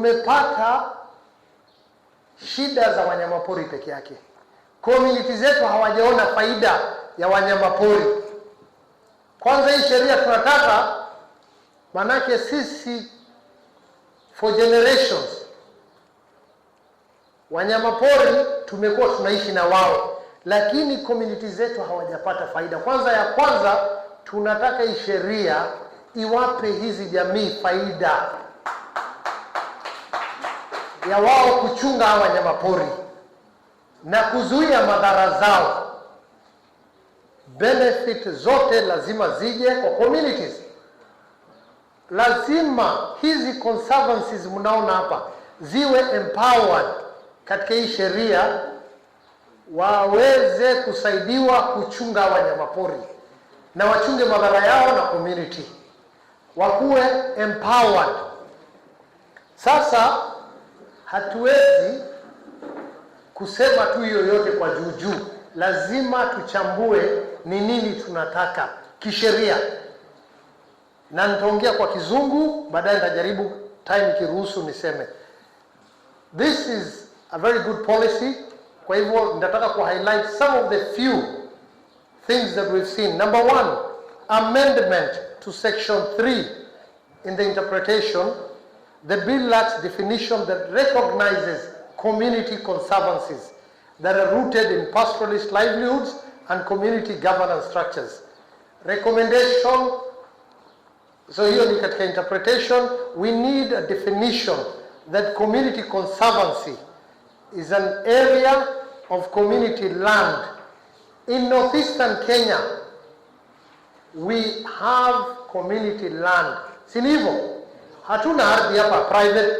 tumepata shida za wanyamapori peke yake. Community zetu hawajaona faida ya wanyamapori. Kwanza hii sheria tunataka, manake sisi for generations wanyamapori tumekuwa tunaishi na wao, lakini community zetu hawajapata faida. Kwanza tunataka hii sheria iwape hizi jamii faida ya wao kuchunga wanyamapori na kuzuia madhara zao. Benefit zote lazima zije kwa communities. Lazima hizi conservancies mnaona hapa ziwe empowered katika hii sheria, waweze kusaidiwa kuchunga wanyamapori na wachunge madhara yao na community, wakuwe empowered. Sasa hatuwezi kusema tu yoyote kwa juu. Lazima tuchambue ni nini tunataka kisheria, na nitaongea kwa Kizungu, baadaye nitajaribu time ikiruhusu niseme. This is a very good policy. Kwa hivyo nitataka ku highlight some of the few things that we've seen. Number 1, amendment to section 3 in the interpretation. The bill lacks definition that recognizes community conservancies that are rooted in pastoralist livelihoods and community governance structures. Recommendation, so hiyo ni katika interpretation, we need a definition that community conservancy is an area of community land. In northeastern Kenya, we have community land. Sinivo, hatuna ardhi hapa private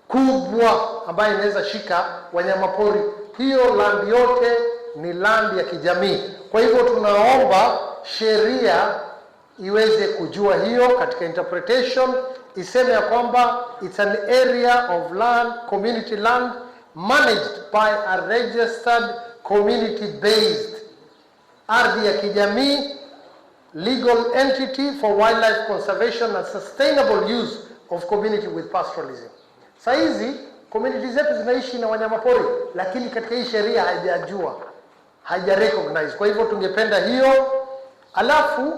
kubwa ambayo inaweza shika wanyamapori. Hiyo land yote ni land ya kijamii. Kwa hivyo tunaomba sheria iweze kujua hiyo katika interpretation, iseme ya kwamba it's an area of land, community land managed by a registered community based ardhi ya kijamii, legal entity for wildlife conservation and sustainable use of community with pastoralism. Saizi community zetu zinaishi na wanyamapori, lakini katika hii sheria haijajua, haija recognize. Kwa hivyo tungependa hiyo. Alafu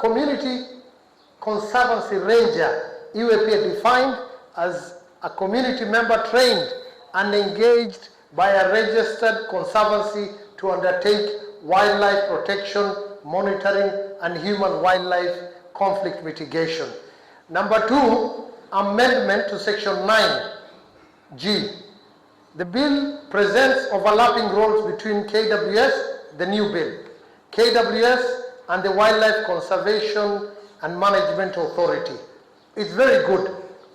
community conservancy ranger iwe pia defined as a community member trained and engaged by a registered conservancy to undertake wildlife protection, monitoring and human wildlife conflict mitigation. Number 2, amendment to section 9G. The bill presents overlapping roles between KWS, the new bill, KWS and the Wildlife Conservation and Management Authority. It's very good.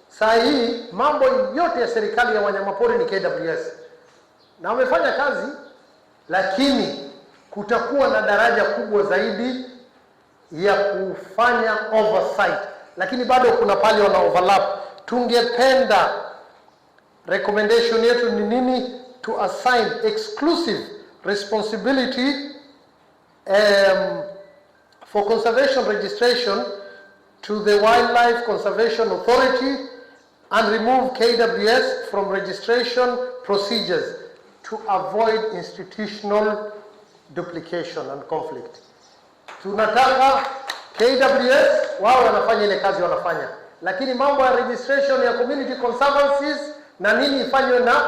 Saa hii mambo yote ya serikali ya wanyamapori ni KWS. Na wamefanya kazi, lakini kutakuwa na daraja kubwa zaidi ya kufanya oversight. Lakini bado kuna pale wana overlap. Tungependa recommendation yetu ni nini? To assign exclusive responsibility for conservation registration to the Wildlife Conservation Authority and remove KWS from registration procedures to avoid institutional duplication and conflict. Tunataka KWS wao wanafanya ile kazi wanafanya, lakini mambo ya registration ya community conservancies na nini ifanywe na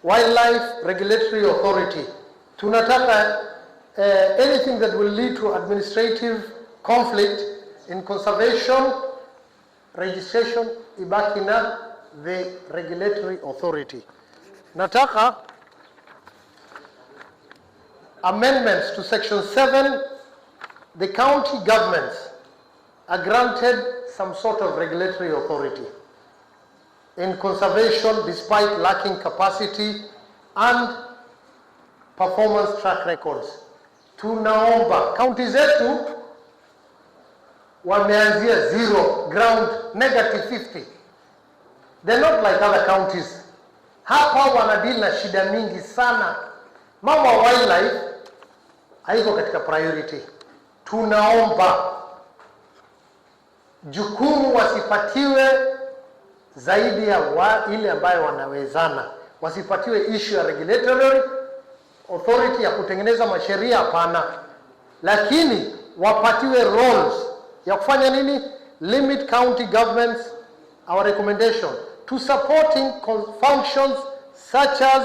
Wildlife Regulatory Authority. Tunataka anything that will lead to administrative conflict in conservation registration ibaki na the regulatory authority. Nataka amendments to section 7. The county governments are granted some sort of regulatory authority in conservation despite lacking capacity and performance track records. Tunaomba county zetu wameanzia zero, ground -50. They're not like other counties. Hapa wanadeal na shida mingi sana. Mambo ya wildlife haiko katika priority. Tunaomba jukumu wasipatiwe zaidi ya ile ambayo wanawezana. Wasipatiwe issue ya regulatory authority ya kutengeneza masheria, hapana, lakini wapatiwe roles ya kufanya nini? Limit county governments, our recommendation, to supporting functions such as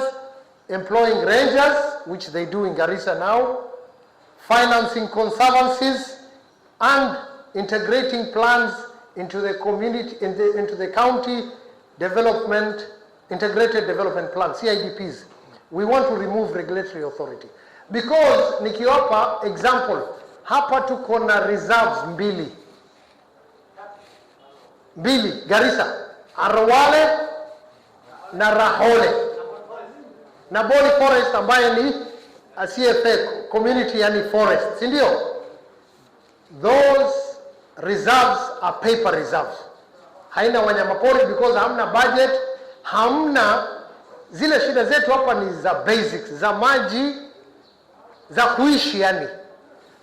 employing rangers, which they do in Garissa now, financing conservancies, and integrating plans into the community, into the county development, integrated development plan, CIDPs. We want to remove regulatory authority. Because, nikiwapa example, hapa tuko na reserves mbili Garissa, Arwale na Rahole, na Boni Forest ambaye ni CFA community, yani forest, si ndio? Those reserves are paper reserves. Haina wanyamapori because hamna budget, hamna. Zile shida zetu hapa ni za basics, za maji, za kuishi yani.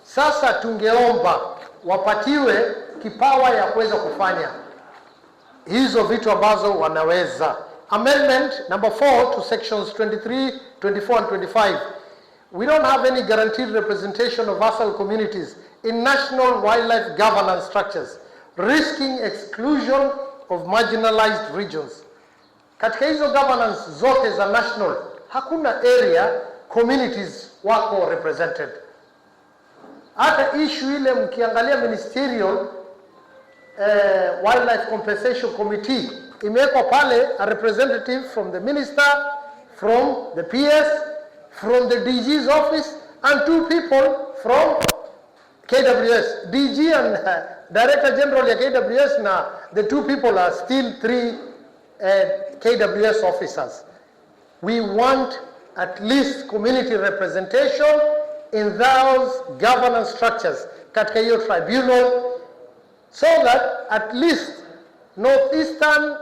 Sasa tungeomba wapatiwe kipawa ya kuweza kufanya hizo vitu ambazo wanaweza. Amendment number 4 to sections 23, 24 and 25. We don't have any guaranteed representation of vassal communities in national wildlife governance structures, risking exclusion of marginalized regions. Katika hizo governance zote za national, hakuna area communities wako represented. Hata issue ile mkiangalia ministerial wildlife compensation committee, imewekwa pale a representative from the minister, from the PS, from the DG's office, and 2 people from KWS. DG and Director General ya KWS, na the 2 people are still 3 KWS officers. We want at least community representation in those governance structures katika hiyo tribunal, so that at least northeastern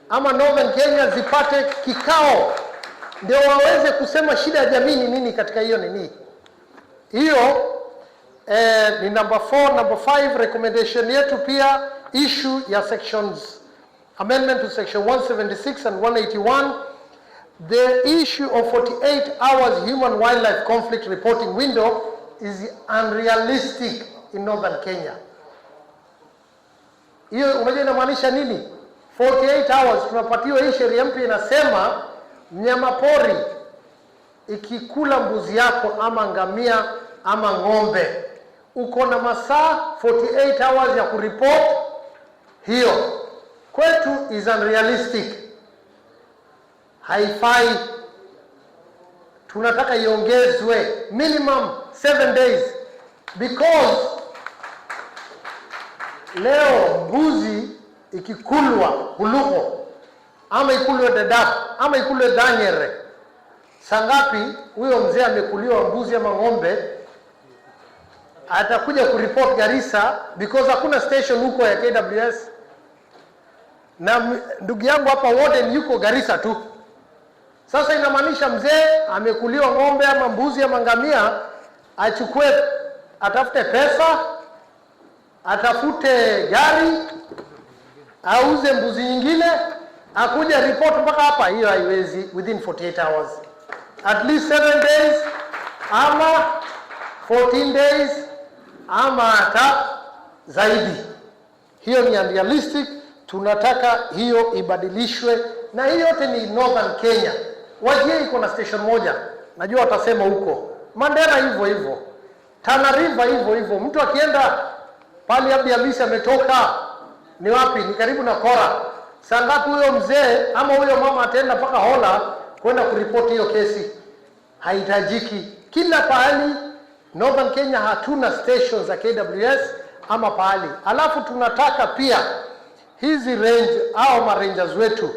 ama northern Kenya zipate kikao, ndio waweze kusema shida ya jamii ni nini katika hiyo nini. Hiyo ni number 4. Number 5, recommendation yetu pia issue ya sections, amendment to section 176 and 181. The issue of 48 hours human wildlife conflict reporting window is unrealistic in northern Kenya. Hiyo unajua inamaanisha nini? 48 hours tunapatiwa. Hii sheria mpya inasema mnyama pori ikikula mbuzi yako ama ngamia ama ng'ombe, uko na masaa 48 hours ya kuriport. Hiyo kwetu is unrealistic, haifai. Tunataka iongezwe minimum 7 days, because leo mbuzi ikikulwa Huluko ama ikulwe Dadaab ama ikulwe Danyere, sangapi huyo mzee amekuliwa mbuzi ama ng'ombe atakuja kuriport Garissa, because hakuna station huko ya KWS. Na ndugu yangu hapa warden yuko Garissa tu. Sasa inamaanisha mzee amekuliwa ng'ombe ama mbuzi ama ngamia, achukue, atafute pesa, atafute gari, auze mbuzi nyingine, akuja report mpaka hapa. Hiyo haiwezi within 48 hours. At least 7 days ama 14 days ama hata zaidi. Hiyo ni unrealistic. Tunataka hiyo ibadilishwe, na hiyo yote ni northern Kenya. Wajia iko na station moja, najua watasema huko. Mandera hivyo hivyo, Tana River hivyo hivyo. Mtu akienda pale Abdi Hamisi ametoka ni wapi? Ni karibu na Kora. Sangapi huyo mzee ama huyo mama ataenda mpaka Hola kwenda kuripoti hiyo kesi? Haitajiki. Kila pahali northern Kenya hatuna stations za KWS ama pahali. Alafu tunataka pia hizi range au marangers wetu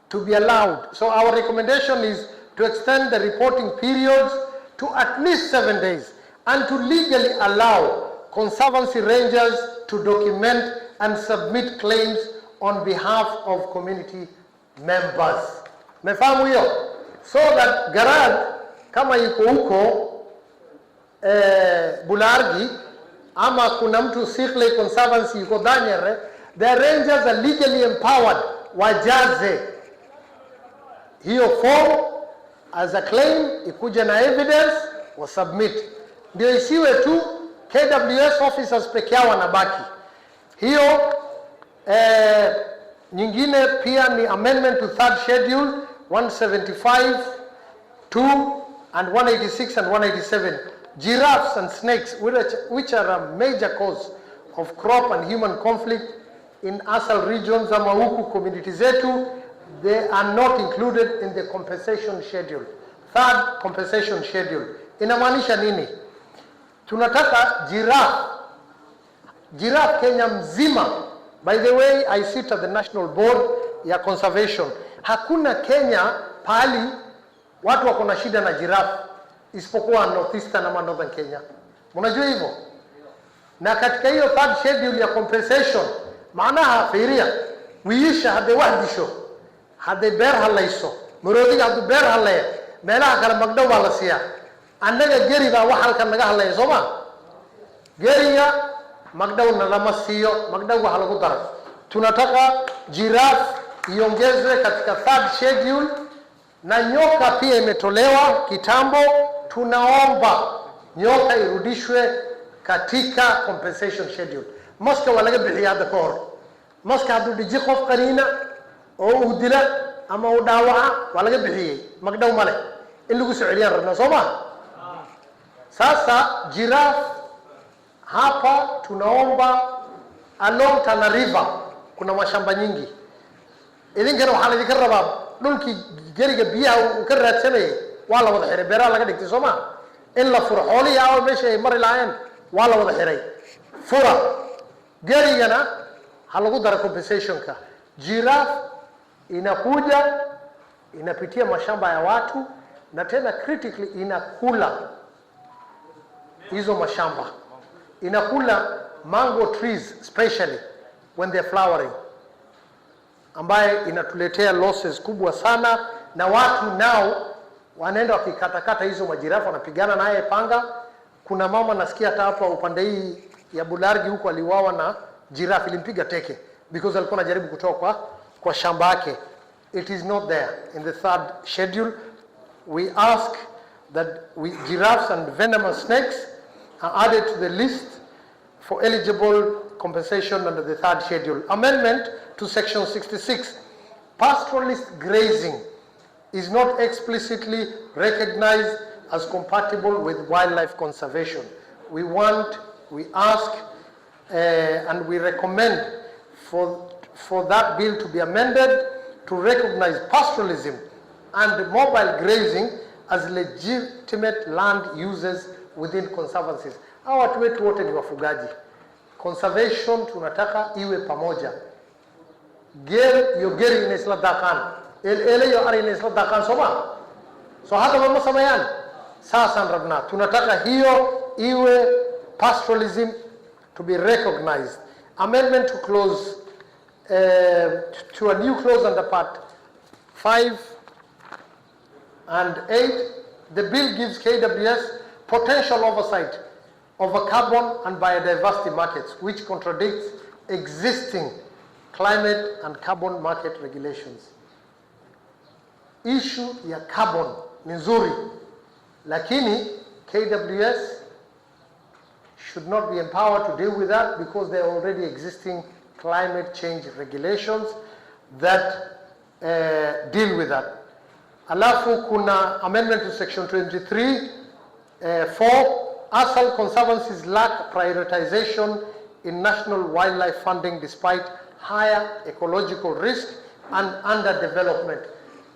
to be allowed. So our recommendation is to extend the reporting periods to at least 7 days, and to legally allow conservancy rangers to document and submit claims on behalf of community members. Mefahamu hiyo? So that Garad kama yuko huko Bulargi ama kuna mtu Sikle Conservancy yuko Danyere, The rangers are legally empowered wajaze hiyo form as a claim, ikuje na evidence wa submit. Ndio isiwe tu KWS officers peke yao wanabaki. Hiyo nyingine pia ni amendment to third schedule 175, 2 and 186 and 187. Giraffes and snakes, which are a major cause of crop and human conflict in ASAL regions ama huku community zetu, they are not included in the compensation schedule. Third compensation schedule. Inamaanisha nini? Tunataka giraffe Kenya mzima. By the way, I sit at the National Board ya Conservation. Hakuna Kenya pahali watu wako na shida na giraffe isipokuwa Northeastern ama Northern Kenya. Mnajua hivyo? Na katika hiyo third schedule ya compensation, maanaha fiiria wiisha hadde wahdisho, hadde beer halayso, marodiga haddu beer halaya, meelaha kale magdhow baa la siiyaa. Annaga geriga wax halkan naga halaya Soomaa. Geriga magdhowna lama siiyo, magdhow waxa lagu daray. Tunataka giraffe iongezwe katika third schedule, na nyoka pia imetolewa kitambo. Tunaomba nyoka irudishwe katika compensation schedule. Maska walaga bixiya hadda ka hor. Maska hadduu dhiji qof qaniina oo uu dila ama uu dhaawaca waa laga bixiyey, magdhow male in lagu soo celiyaan rabnaa Soomaa. Sasa giraffe hapa tunaomba along Tana River kuna mashamba nyingi. Idinkana waxaa idinka rabaa dhulkii geriga biyaha uu ka raadsanayay waa la wada xiray, beeraha laga dhigtay Soomaa. In la furo xoolihii oo meesha ay mari lahaayeen waa la wada xiray. Fura gerigana ha lagu daro compensationka. Giraffe inakuja inapitia mashamba ya watu na tena critically inakula hizo mashamba. Inakula mango trees especially when they're flowering, ambaye inatuletea losses kubwa sana, na watu nao wanaenda wakikatakata hizo majirafu, wanapigana naye panga. Kuna mama nasikia hata hapa upande hii ya Bulargi huko aliuawa na giraffe, ilimpiga teke because alikuwa anajaribu kutoka kwa shamba yake. It is not there in the third schedule. We ask that giraffes and venomous snakes are added to the list for eligible compensation under the third schedule. Amendment to section 66. Pastoralist grazing is not explicitly recognized as compatible with wildlife conservation. We ask and we recommend for that bill to be amended to recognize pastoralism and mobile grazing as legitimate land uses within conservancies. Hawa watu wetu wote ni wafugaji. Conservation tunataka iwe pamoja. Geri ina isla dakan. Ele yo ari ina isla dakan Soomaa. So hata mama samayan. Sasa rabna tunataka hiyo iwe pastoralism to be recognized. Amendment to clause to a new clause under part 5 and 8. The bill gives KWS potential oversight over carbon and biodiversity markets, which contradicts existing climate and carbon market regulations. Issue ya carbon ni nzuri, lakini KWS should not be empowered to deal with that because there are already existing climate change regulations that deal with that. Alafu kuna amendment to section 23 4. ASAL conservancies lack prioritization in national wildlife funding despite higher ecological risk and underdevelopment.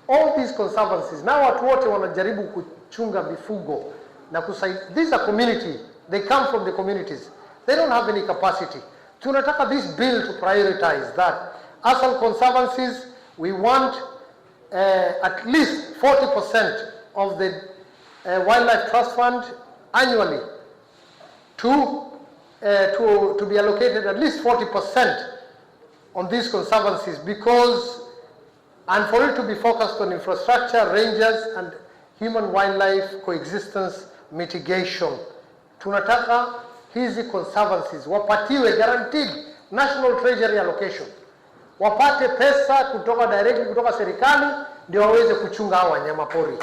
All these conservancies, now watu wote wanajaribu kuchunga mifugo na kusaidia. These are community, they come from the communities. They don't have any capacity. Tunataka this bill to prioritize that. ASAL conservancies, we want at least 40% of the wildlife trust fund annually to be allocated at least 40% on these conservancies, because and for it to be focused on infrastructure, rangers and human wildlife coexistence mitigation. Tunataka hizi conservancies wapatiwe guaranteed National Treasury allocation, wapate pesa kutoka directly kutoka serikali ndio waweze kuchunga hao wanyama pori.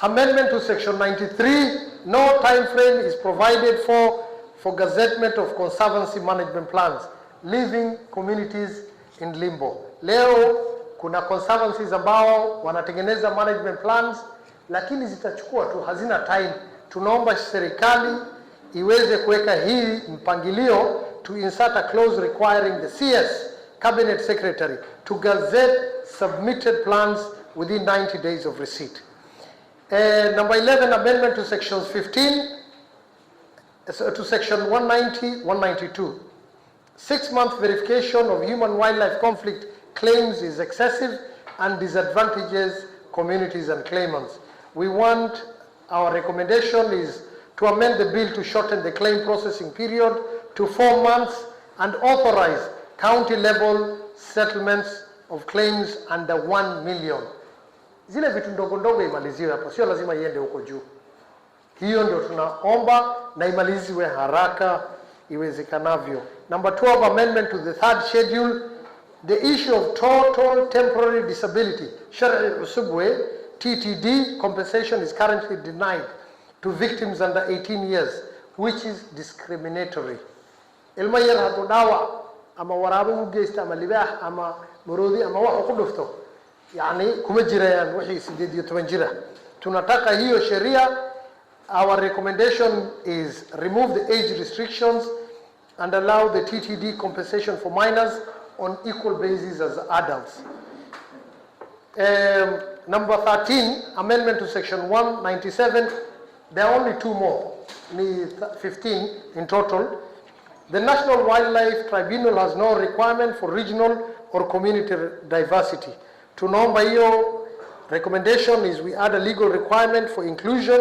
Amendment to section 93, no time frame is provided for gazettement of conservancy management plans, leaving communities in limbo. Leo kuna conservancies ambao wanatengeneza management plans lakini zitachukua tu, hazina time. Tunaomba serikali iweze kuweka hii mpangilio to insert a clause requiring the CS cabinet secretary to gazette submitted plans within 90 days of receipt. Number 11, amendment to sections 15 to section 190, 192. 6-month verification of human-wildlife conflict claims is excessive and disadvantages communities and claimants. Our recommendation is to amend the bill to shorten the claim processing period to 4 months and authorize county-level settlements of claims under 1 million. Zile vitu ndogo ndogo imaliziwe hapo, sio lazima iende huko juu. Hiyo ndio tunaomba na imaliziwe haraka iwezekanavyo. Number 12, amendment to the 3rd schedule. The issue of total temporary disability, Shar'i Usubwe, TTD, compensation is currently denied to victims under 18 years, which is discriminatory. Ilma yar hadu dawa ama waraabo u geysta ama libaax ama maroodi ama wax ku dhufto, yani kuma jirayaan wixii 18 jira. Tunataka hiyo sheria. Our recommendation is remove the age restrictions and allow the TTD compensation for minors on equal basis as adults. Number 13, amendment to section 197. There are only 2 more, 15 in total. The National Wildlife Tribunal has no requirement for regional or community diversity. Tunaomba hiyo recommendation is we add a legal requirement for inclusion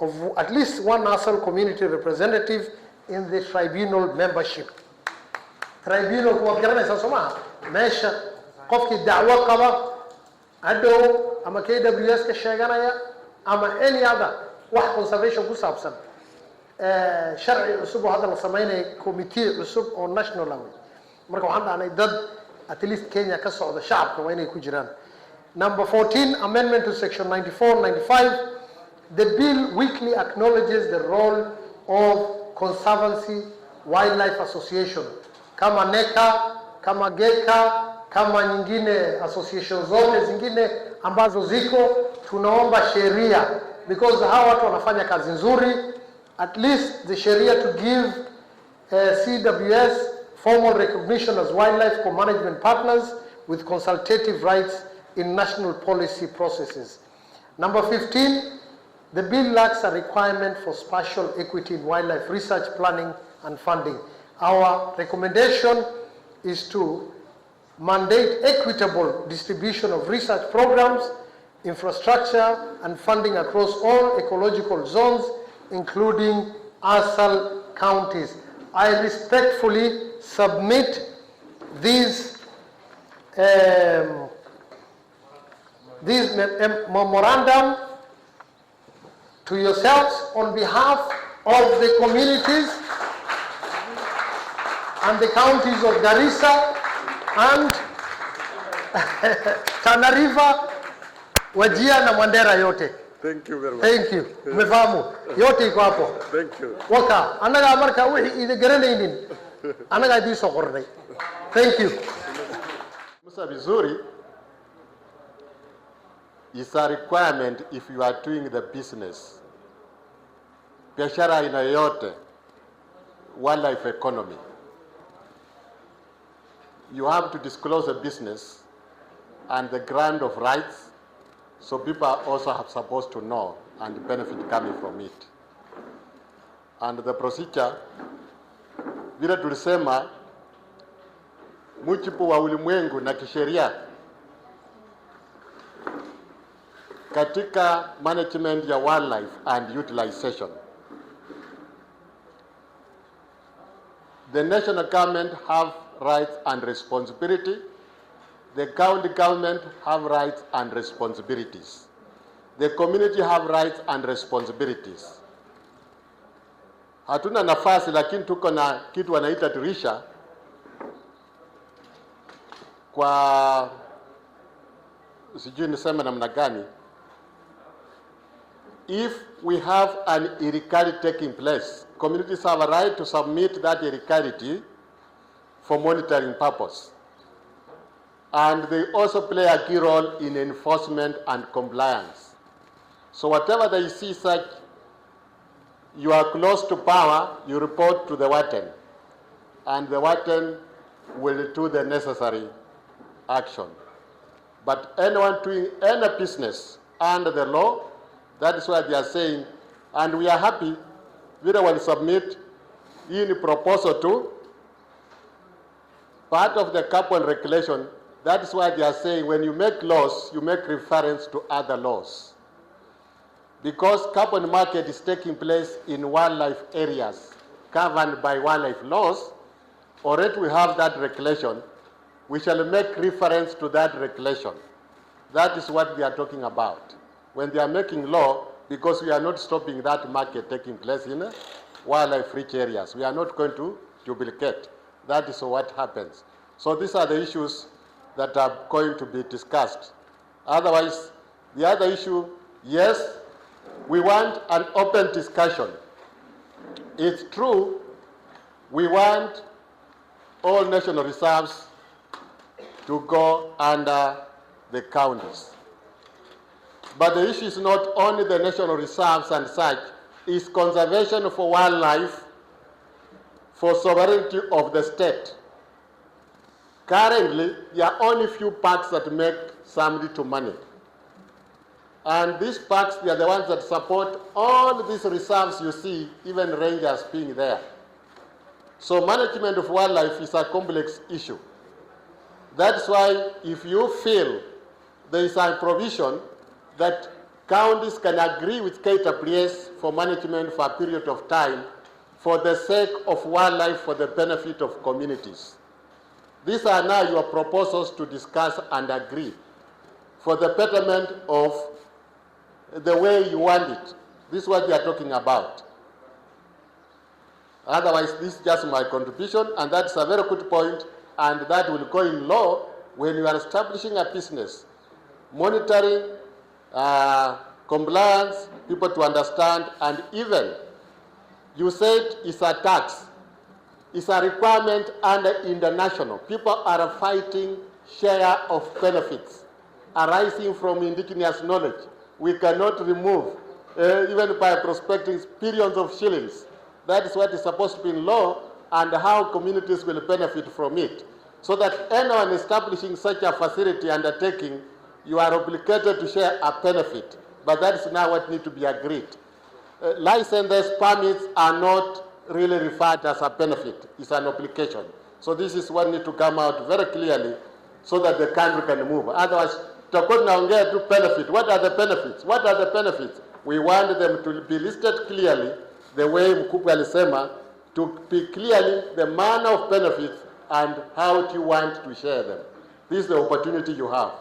of at least 1 ASAL community representative in the tribunal membership. Tribunal kuwa kirana sasoma meesha qofki dacwo qaba adow ama KWS ka sheeganaya ama any other wax conservation ku saabsan sharci cusub oo hadda la sameeyay committee cusub oo national level. Marka waxaan dhahnay dad at least Kenya ka socda shacabka waa inay ku jiraan. Number 14, amendment to section 94, 95. The bill weakly acknowledges the role of Conservancy Wildlife Association kama NECA, kama GECA, kama nyingine association zote zingine ambazo ziko. Tunaomba sheria because hawa watu wanafanya kazi nzuri, at least the sheria to give CWS formal recognition as wildlife co-management partners with consultative rights in national policy processes. Number 15, the bill lacks a requirement for spatial equity in wildlife research, planning and funding. Our recommendation is to mandate equitable distribution of research programs, infrastructure and funding across all ecological zones, including ASAL counties. I respectfully submit these memorandum to yourselves on behalf of the communities and the counties of Garissa and Tana River, Wajir na Mandera yote. Thank you very much. Thank you. Umefahamu? Yote iko hapo. Thank you. Waka, anaga marka wixii ida garanaynin. Anaga idin soo qornay. Thank you. Musa vizuri is a requirement if you are doing the business. Biashara aina yote, wildlife economy. You have to disclose a business and the grant of rights, so people are also supposed to know and the benefit coming from it. And the procedure, vile tulisema, mujibu wa ulimwengu na kisheria, katika management ya wildlife and utilization, the national government have rights and responsibility. The county government have rights and responsibilities. The community have rights and responsibilities. hatuna nafasi, lakini tuko na kitu wanaita dirisha kwa sijui niseme namna gani. If we have an illegality taking place, communities have a right to submit that illegality for monitoring purpose. And they also play a key role in enforcement and compliance. So whatever they see such, you are close to power, you report to the warden, and the warden will do the necessary action. But anyone doing any business under the law, that is why they are saying, and we are happy, we will submit in proposal to part of the carbon regulation. That is why they are saying when you make laws, you make reference to other laws. Because carbon market is taking place in wildlife areas governed by wildlife laws, already we have that regulation. We shall make reference to that regulation. That is what they are talking about. When they are making law, because we are not stopping that market taking place in wildlife-rich areas. We are not going to duplicate. That is what happens. So these are the issues that are going to be discussed. Otherwise, the other issue, yes, we want an open discussion. It's true, we want all national reserves to go under the counties. But the issue is not only the national reserves and such, it's conservation for wildlife, for sovereignty of the state. Currently, there are only few parks that make some little money. And these parks, they are the ones that support all these reserves you see, even rangers being there. So management of wildlife is a complex issue. That's why if you feel there is a provision that counties can agree with KWS for management for a period of time for the sake of wildlife, for the benefit of communities. These are now your proposals to discuss and agree for the betterment of the way you want it. This is what they are talking about. Otherwise, this is just my contribution, and that's a very good point, and that will go in law when you are establishing a business. Monitoring, compliance, people to understand, and even, you said it's a tax. It's a requirement under international. People are fighting share of benefits arising from indigenous knowledge. We cannot remove, even by prospecting, billions of shillings. That is what is supposed to be in law, and how communities will benefit from it. So that anyone establishing such a facility undertaking, you are obligated to share a benefit. But that is now what needs to be agreed. Licenses, permits are not really referred as a benefit. It's an obligation. So this is what needs to come out very clearly so that the country can move. Otherwise, tutakuwa tunaongea tu benefit. What are the benefits? What are the benefits? We want them to be listed clearly, the way Mkubwa alisema, to be clearly the manner of benefits and how do you want to share them. This is the opportunity you have.